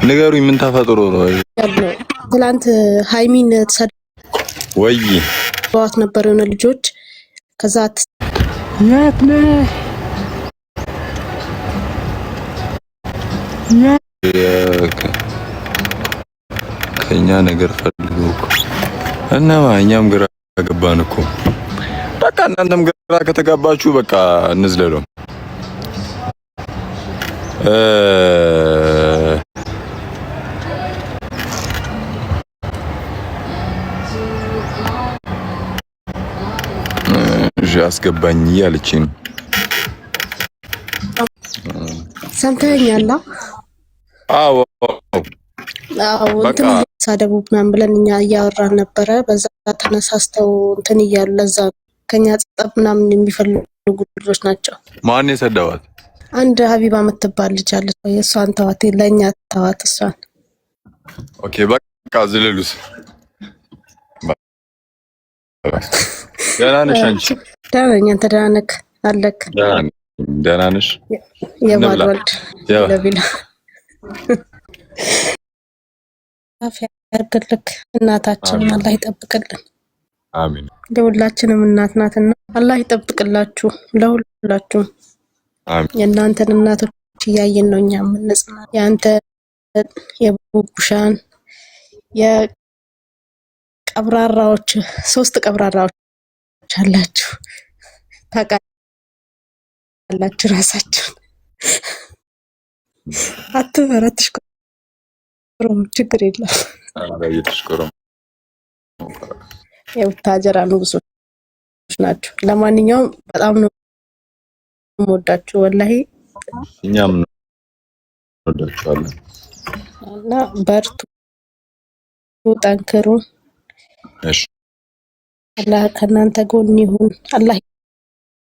ንገሩኝ ምን ተፈጥሮ ነው? ትላንት ሃይሚን ወይ ተሰድበዋት ነበር የሆነ ልጆች ከዛ ከኛ ነገር ፈልጉ እና እኛም ግራ ገባን እኮ። በቃ እናንተም ግራ ከተጋባችሁ በቃ እንዝለለው። አስገባኝ ያለችኝ ሰምተኛላ? አዎ እንትን ሳደቡ ምናምን ብለን እኛ እያወራን ነበረ። በዛ ተነሳስተው እንትን እያሉ ለዛ ከኛ ጸጥ ምናምን የሚፈልጉ ልጆች ናቸው። ማን የሰደባት? አንድ ሀቢባ የምትባል ልጅ አለች። የእሷን ተዋት፣ ለእኛ ተዋት እሷን። ኦኬ በቃ ዝለሉስ። ደህና ነሽ አንቺ? ደህና ነኝ። አንተ ደህና ነህ? አለክ? ደህና ነሽ? የባል ወልድ ለቢላ አፍ ያርግልክ። እናታችንን አላህ ይጠብቅልን። አሚን። ለሁላችንም እናት ናትና አላህ ይጠብቅላችሁ ለሁላችሁም። አሚን። የእናንተን እናቶች እያየን ነው እኛ የምንጽና። የአንተ የቡቡሻን የቀብራራዎች 3 ቀብራራዎች አላችሁ ታውቃላችሁ። ራሳችሁን አትበረትሽ ችግር የለም። የቡታጀራ ንጉሶች ናቸው። ለማንኛውም በጣም ነው የምወዳችሁ ወላሂ። እኛም እንወዳችኋለን እና በርቱ፣ ጠንክሩ። እሺ አላህ ከእናንተ ጎን ይሁን። አላህ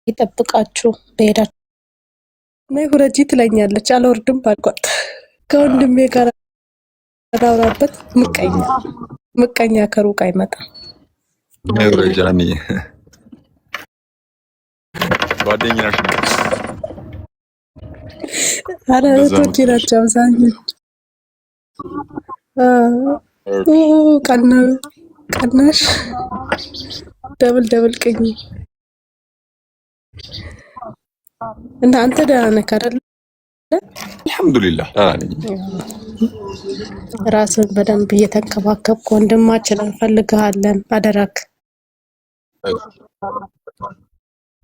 ይጠብቃችሁ። በሄዳችሁ ነይ ሁረጂ ትለኛለች። አልወርድም ባልኳት ከወንድሜ ጋር አዳውራበት። ምቀኛ ከሩቅ አይመጣም። ነይ ሁረጃኒ ጓደኛሽ አረ እህቶቼ ናቸው አብዛኞቹ። ቀናሽ ደብል ቅኝ እና አንተ ደህና ነህ አይደል? አልሐምዱሊላህ ደህና ነኝ። ራስን በደንብ እየተንከባከብክ ወንድማችን እንፈልግሃለን። አደራክ።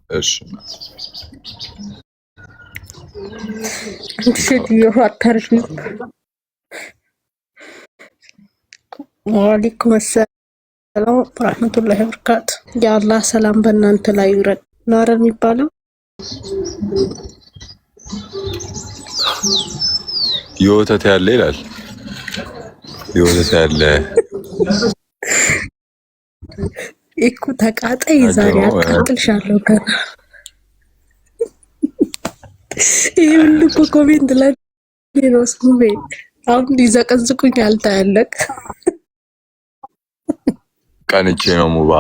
እሺ ሴትዮ አታርፊ። ወአለይኩም ሰላም ወራህመቱላሂ ወበረካቱ። የአላህ ሰላም በእናንተ ላይ ይውረድ ነው አይደል የሚባለው? የወተት ያለ ይላል። የወተት ያለ እኮ ተቃጣይ ዛሬ አቃጥልሻለሁ ገና። ይሄ ሁሉ እኮ ኮሜንት ላይ ነው ስሙቤ። አሁን ሊዘቀዝቁኝ አልታያለክ። ቀንቼ ነው ሙባ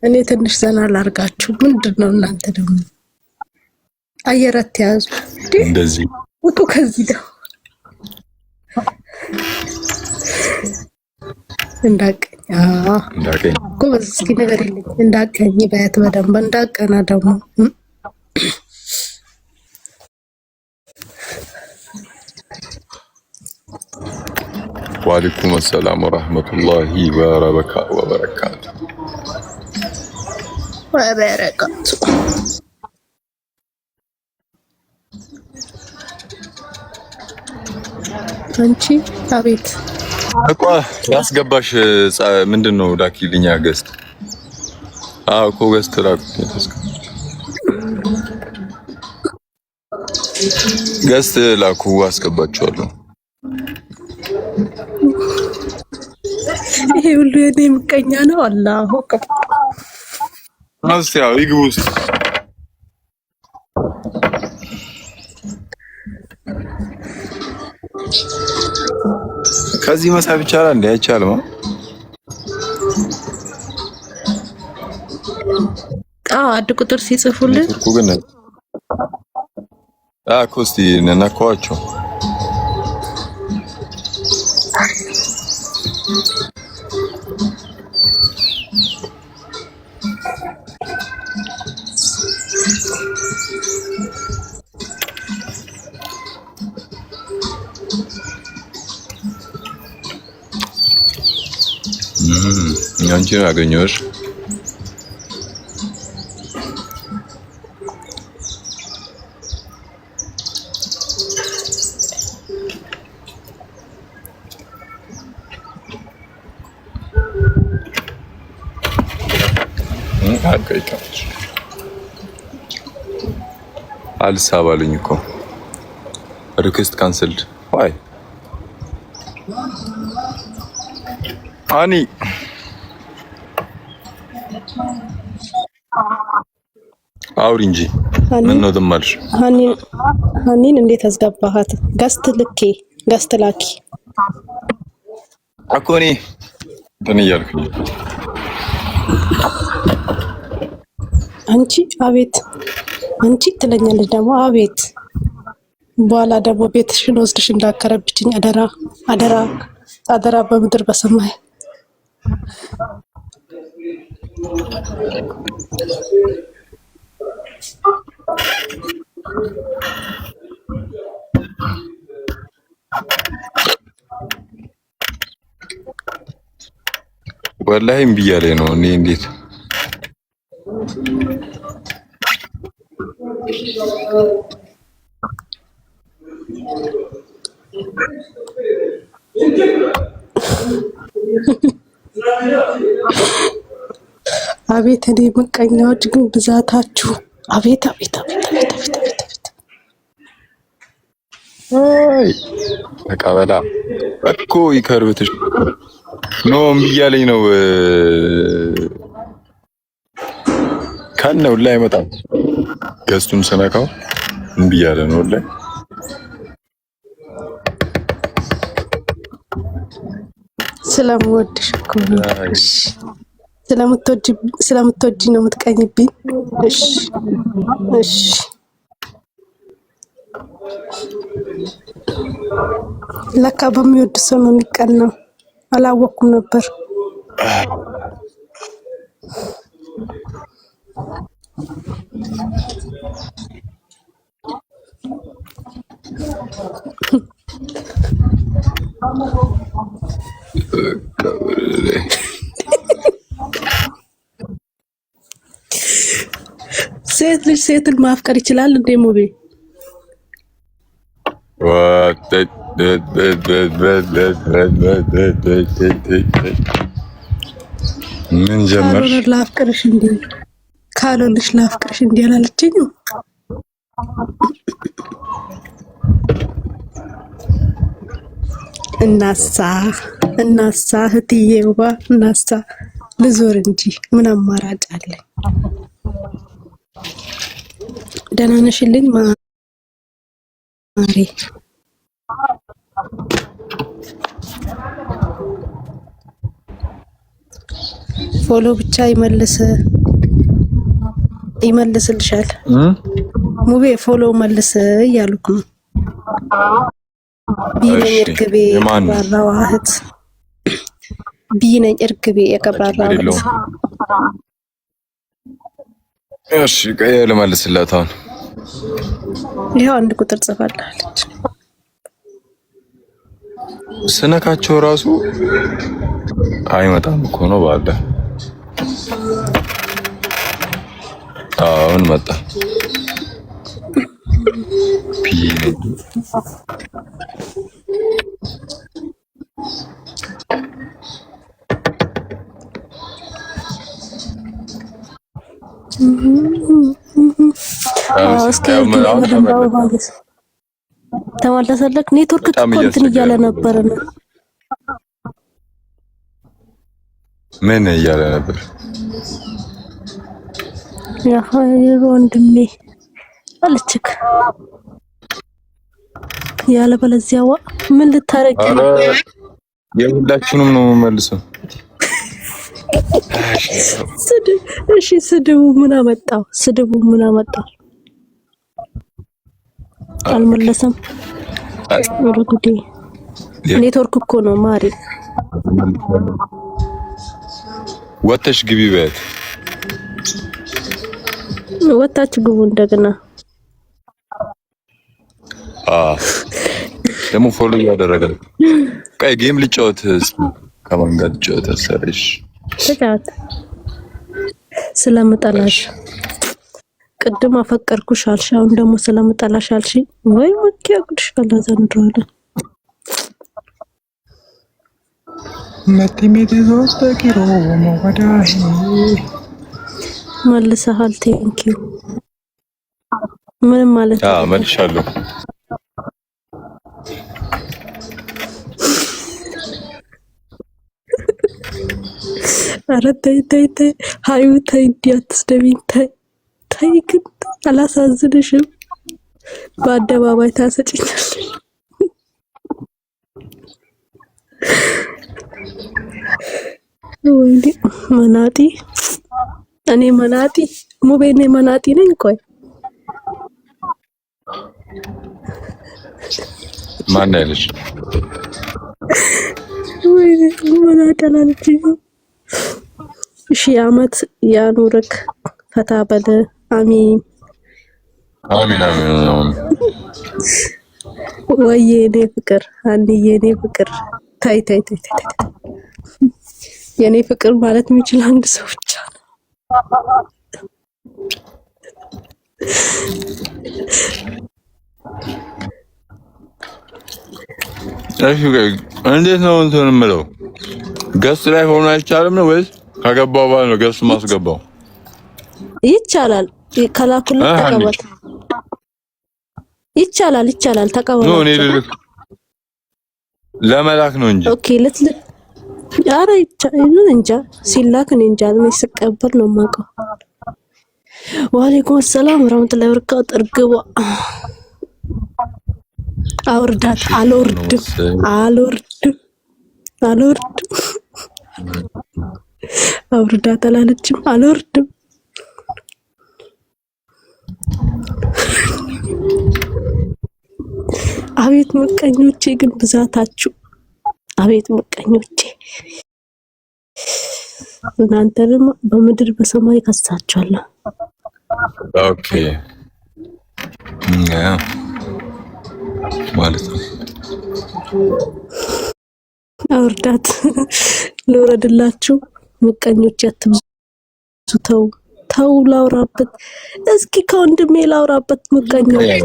እኔ ትንሽ ዘና ላርጋችሁ። ምንድነው እናንተ ደግሞ አየረት ያዙ እንደዚህ ወጡ ከዚህ ነው እንዳቀኝ ጎበዝ። እስኪ ነገር የለኝ እንዳቀኝ በያት በደንብ እንዳቀና ደግሞ ወአለይኩም ሰላም ወራህመቱላሂ ወበረካቱ። አንቺ አቤት እኮ ያስገባሽ ምንድነው? ዳኪልኛ ገስት እኮ ገስት ላኩ አስገባችኋለሁ። ይሄ ሁሉ የኔ ምቀኛ ነው። አላሁ አክበር። ያው ይግቡ ውስጥ ከዚህ መሳብ ይቻላል እንዴ? አይቻልም። አንድ ቁጥር ሲጽፉልን ኔትወርኩ ግን ኮስቲ ነካዋቸው። አንቺን አገኘሁሽ። አልሳባልኝ እኮ ሪኩዌስት ካንስልድ ዋይ አኒ አውሪ እንጂ ምን ነው ደማልሽ? ሀኒን እንዴት አስገባሃት? ገስት ላኪ እኮ እኔ እንትን እያልኩኝ አንቺ አቤት አንቺ ትለኛለች ደግሞ አቤት። በኋላ ደግሞ ቤትሽን ወስድሽ እንዳከረብችኝ አደራ አደራ አደራ በምድር በሰማይ። ወላሂ እምቢ እያለኝ ነው። እኔ እንዴት አቤት እኔ ምቀኛዎች ግን ብዛታችሁ አቤት አቤት አቤት አቤት አቤት አቤት አቤት። አይ ተቀበላ እኮ ይከርብትሽ ኖ እምቢ እያለኝ ነው። ካለው ላይ አይመጣም። ገስቱን ስነካው እምቢ እያለ ነው ላይ ስለምወድሽ እኮ እሺ ስለምትወጂ ነው የምትቀኝብኝ። እሺ እሺ ለካ በሚወድ ሰው ነው የሚቀናው። አላወኩም ነበር። ሴት ልጅ ሴትን ማፍቀር ይችላል እንዴ ሙቤ? ምን ጀመር? ላፍቅርሽ እንዴ ካልሆንሽ ላፍቅርሽ እንዴ አላለችኝም? እናሳ እህትዬዋ እናሳ ልዞር እንጂ ምን አማራጭ አለ? ደህና ነሽልኝ ማሬ? ፎሎ ብቻ ይመልስልሻል ሙቤ። ፎሎ መልስ እያልኩ ነው። ቢነኝ እርግቤ የቀብራራዋ እህት ቢነኝ እርግቤ የቀብራራዋ እህት። እሺ ቀይ ልመልስላት። አሁን ይሄው አንድ ቁጥር ጽፋለች። ስነካቸው ራሱ አይመጣም እኮ ነው ባለ። አሁን መጣ። ቢነኝ ተመለሰልክ? ኔትወርክ እንትን እያለ ነበር ነው። ምን እያለ ነበር? ያ ወንድሜ አለችክ ያለ በለዚያዋ ምን ልታረቂ ነው? የሁላችንም ነው መልሰው እሺ ስድቡ ምን አመጣው? ስድቡ ምን አመጣው? አልመለሰም። ጉዴ ኔትወርክ እኮ ነው ማሪ። ወተሽ ግቢ ቤት ወታች ግቡ እንደገና። ደግሞ ፎሎ እያደረገ ቀይ ጌም ልጫወት። ከማን ጋር ልጫወት? አሰረሽ ተጫወት። ስለምጠላሽ ቅድም አፈቀርኩሽ አልሽ፣ አሁን ደግሞ ስለምጠላሽ አልሽ። ወይ ወኪያ ቅድሽ ካላዛ እንደሆነ መቲሜት ሶስት ኪሎ ወዳሂ መልሰሃል። ቴንኪው ምንም ማለት ነው። መልሻለሁ። ኧረ ተይ ተይ ተይ ሀዩ ተይ፣ እንዲህ አትስደቢኝ። ተይ ተይ፣ ግን አላሳዝንሽም? በአደባባይ ታሰጭኛለሽ። ወይኔ መናጢ! እኔ መናጢ ሙቤ፣ እኔ መናጢ ነኝ? ቆይ ማን ያለሽ? ወይኔ መናጢ አላለችኝ። ሺህ ዓመት ያኑርክ፣ ፈታ በለ። አሚን አሚን አሚን። ወይዬ የኔ ፍቅር፣ አንዬ የኔ ፍቅር። ታይ ታይ ታይ ታይ፣ የኔ ፍቅር ማለት የሚችል አንድ ሰው ብቻ ነው። እሺ እንዴት ነው እንትን የምለው? ገስት ላይ ሆኖ አይቻልም ነው ወይስ ከገባው በኋላ ነው ገስት ማስገባው? ይቻላል። ከላኩልህ ተቀበል። ይቻላል ይቻላል፣ ተቀበል። ነው እኔ ለመላክ ነው እንጂ። ኦኬ ልትልክ? ኧረ ይቻላል። እንጃ ሲላክ እኔ እንጃ፣ እኔ ስቀበል ነው የማውቀው። ወአለይኩም ሰላም ወራህመቱላሂ ወበረካቱ። እርግቧ አውርዳት። አልወርድም አልወርድም አልወርድም። አውርዳት አላለችም። አልወርድም። አቤት ምቀኞቼ ግን ብዛታችሁ! አቤት ምቀኞቼ! እናንተንም በምድር በሰማይ ከሳችኋለሁ። ኦኬ ማለት ነው። አውርዳት። ልውረድላችሁ? ምቀኞቼ አትብዙ። ተው ተው፣ ላውራበት እስኪ ከወንድሜ ላውራበት። ምቀኞቼ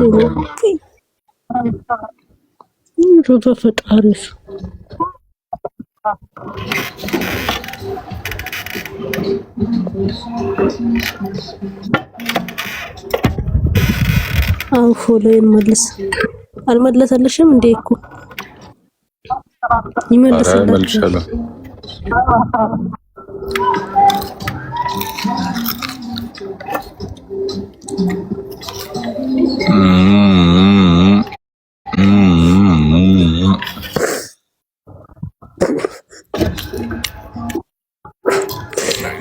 ነው በፈጣሪ አውፎ ላይ መልስ። አልመለሰልሽም እንዴ? እኮ ይመልስልሻል።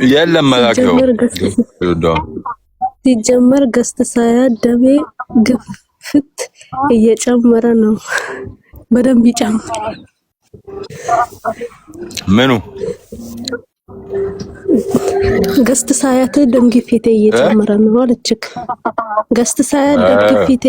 የለም መላከው ሲጀመር ገስት ሳያደቤ ግፍት እየጨመረ ነው። በደንብ ይጨምር። ምኑ ገስት ሳያት ደም ግፊቴ እየጨመረ ነው አለችክ። ገስት ሳያት ደም ግፊቴ